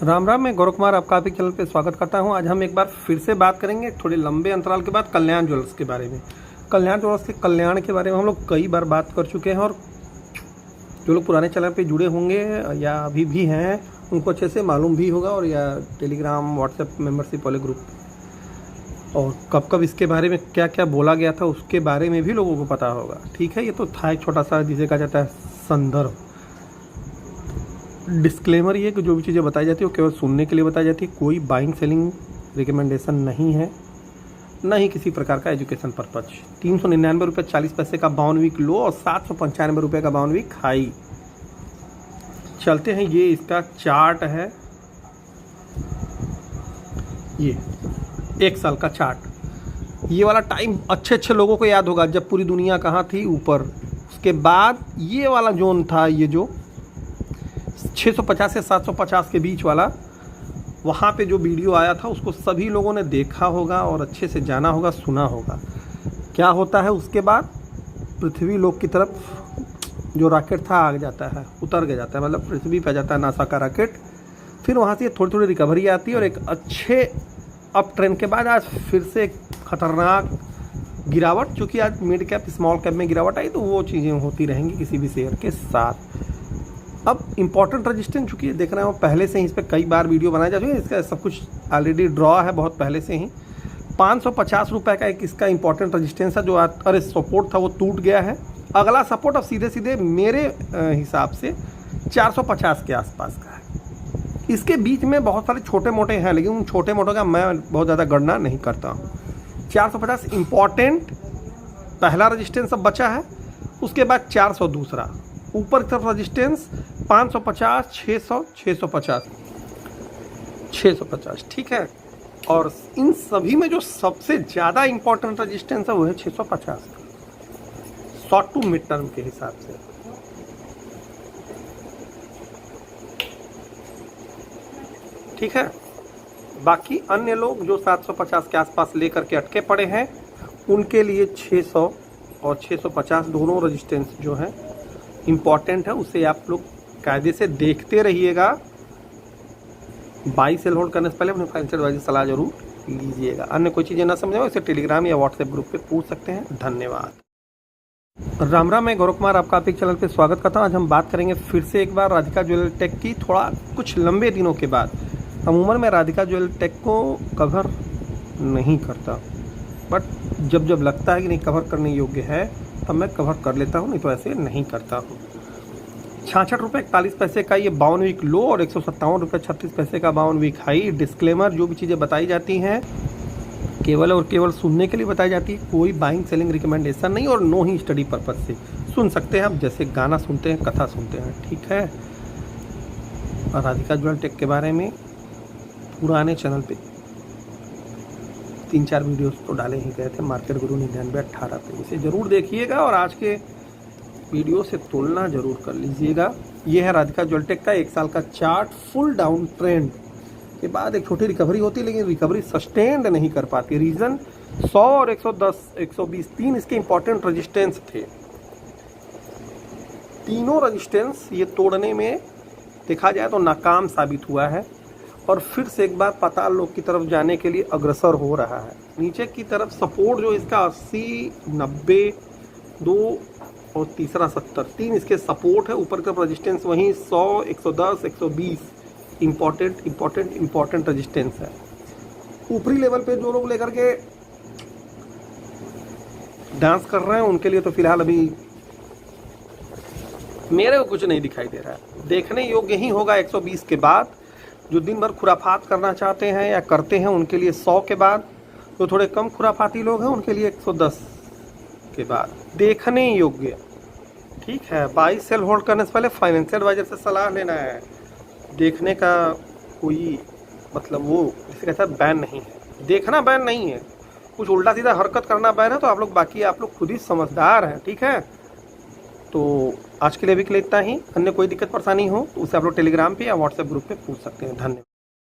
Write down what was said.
राम राम, मैं गौरव कुमार आपका आपके चैनल पे स्वागत करता हूं। आज हम एक बार फिर से बात करेंगे थोड़े लंबे अंतराल के बाद कल्याण ज्वेलर्स के बारे में। कल्याण ज्वेलर्स के कल्याण के बारे में हम लोग कई बार बात कर चुके हैं और जो लोग पुराने चैनल पे जुड़े होंगे या अभी भी हैं उनको अच्छे से मालूम भी होगा, और या टेलीग्राम व्हाट्सएप मेम्बरशिप वाले ग्रुप, और कब कब इसके बारे में क्या क्या बोला गया था उसके बारे में भी लोगों को पता होगा। ठीक है, ये तो था एक छोटा सा जिसे कहा जाता है संदर्भ। डिस्क्लेमर ये कि जो भी चीज़ें बताई जाती है वो केवल सुनने के लिए बताई जाती है, कोई बाइंग सेलिंग रिकमेंडेशन नहीं है, न ही किसी प्रकार का एजुकेशन पर्पज। 399 रुपये 40 पैसे का 52 वीक लो और 795 रुपये का 52 वीक हाई। चलते हैं, ये इसका चार्ट है, ये 1 साल का चार्ट। ये वाला टाइम अच्छे लोगों को याद होगा जब पूरी दुनिया कहाँ थी, ऊपर। उसके बाद ये वाला जोन था, ये जो 650 से 750 के बीच वाला, वहाँ पे जो वीडियो आया था उसको सभी लोगों ने देखा होगा और अच्छे से जाना होगा, सुना होगा। क्या होता है उसके बाद, पृथ्वी लोक की तरफ जो रॉकेट था आगे जाता है, उतर के जाता है, मतलब पृथ्वी पे जाता है नासा का रॉकेट। फिर वहाँ से थोड़ी थोड़ी रिकवरी आती है और एक अच्छे अप ट्रेंड के बाद आज फिर से एक खतरनाक गिरावट, चूँकि आज मिड कैप स्मॉल कैप में गिरावट आई, तो वो चीज़ें होती रहेंगी किसी भी शेयर के साथ। अब इंपॉर्टेंट रजिस्टेंस, चूँकि देख रहे हो पहले से ही इस पर कई बार वीडियो बनाए जा चुके हैं, इसका सब कुछ ऑलरेडी ड्रॉ है बहुत पहले से ही। 550 रुपये का एक इसका इंपॉर्टेंट रजिस्टेंस है, जो अरे सपोर्ट था वो टूट गया है। अगला सपोर्ट अब सीधे सीधे मेरे हिसाब से 450 के आसपास का है। इसके बीच में बहुत सारे छोटे मोटे हैं, लेकिन उन छोटे मोटों का मैं बहुत ज़्यादा गणना नहीं करता हूँ। 450 इंपॉर्टेंट पहला रजिस्टेंस अब बचा है, उसके बाद 400 दूसरा, ऊपर की तरफ रजिस्टेंस 550, 600, 650, ठीक है। और इन सभी में जो सबसे ज़्यादा इंपॉर्टेंट रजिस्टेंस है वो है 650 शॉर्ट टू मिड टर्म के हिसाब से। ठीक है, बाकी अन्य लोग जो 750 के आसपास लेकर के अटके पड़े हैं, उनके लिए 600 और 650 दोनों रजिस्टेंस जो है इम्पॉर्टेंट है। उसे आप लोग कायदे से देखते रहिएगा। बाई सेल होल्ड करने से पहले अपने फाइनेंशियल एडवाइजर की सलाह जरूर लीजिएगा। अन्य कोई चीज़ें ना समझे हो इसे टेलीग्राम या व्हाट्सएप ग्रुप पे पूछ सकते हैं। धन्यवाद। राम राम, मैं गौरव कुमार आपका आपके चैनल पे स्वागत करता हूँ। आज हम बात करेंगे फिर से एक बार राधिका ज्वेलरी टेक की, थोड़ा कुछ लंबे दिनों के बाद। अमूमन मैं राधिका ज्वेलरी टेक को कवर नहीं करता, बट जब लगता है कि नहीं कवर करने योग्य है तब मैं कवर कर लेता हूँ, नहीं तो ऐसे नहीं करता हूँ। 66 रुपये 41 पैसे का ये 52 वीक लो और 157 रुपये 36 पैसे का 52 वीक हाई। डिस्क्लेमर, जो भी चीज़ें बताई जाती हैं केवल और केवल सुनने के लिए बताई जाती है, कोई बाइंग सेलिंग रिकमेंडेशन नहीं, और नो ही स्टडी पर्पज से सुन सकते हैं आप, जैसे गाना सुनते हैं, कथा सुनते हैं। ठीक है, और राधिका ज्वेलरी टेक के बारे में पुराने चैनल पे 3-4 वीडियोस तो डाले ही गए थे, मार्केट गुरु 99-18 पे, इसे ज़रूर देखिएगा और आज के वीडियो से तुलना जरूर कर लीजिएगा। ये है राधिका ज्वेलरी टेक का 1 साल का चार्ट। फुल डाउन ट्रेंड के बाद एक छोटी रिकवरी होती है, लेकिन रिकवरी सस्टेन्ड नहीं कर पाती। रीज़न 100 और 110, 120, 3 इसके इंपॉर्टेंट रजिस्टेंस थे। तीनों रजिस्टेंस ये तोड़ने में देखा जाए तो नाकाम साबित हुआ है, और फिर से एक बार पाताल लोक की तरफ जाने के लिए अग्रसर हो रहा है। नीचे की तरफ सपोर्ट जो इसका 80, 90, 2 और तीसरा 70, 3 इसके सपोर्ट है। ऊपर की तरफ रजिस्टेंस वहीं 100, 110, 120 इंपॉर्टेंट रजिस्टेंस है। ऊपरी लेवल पे जो लोग लेकर के डांस कर रहे हैं उनके लिए तो फिलहाल अभी मेरे को कुछ नहीं दिखाई दे रहा है। देखने योग्य ही होगा 120 के बाद। जो दिन भर खुराफात करना चाहते हैं या करते हैं उनके लिए 100 के बाद, जो थोड़े कम खुराफाती लोग हैं उनके लिए 110 के बाद देखने योग्य। ठीक है, बाई सेल होल्ड करने से पहले फाइनेंशियल एडवाइजर से सलाह लेना है। देखने का कोई मतलब वो जिसे कहता है बैन नहीं है, देखना बैन नहीं है, कुछ उल्टा सीधा हरकत करना बैन है। तो आप लोग खुद ही समझदार हैं। ठीक है, तो आज के लिए भी इतना ही। अन्य कोई दिक्कत परेशानी हो तो उसे आप लोग टेलीग्राम पे या व्हाट्सएप ग्रुप पे पूछ सकते हैं। धन्यवाद।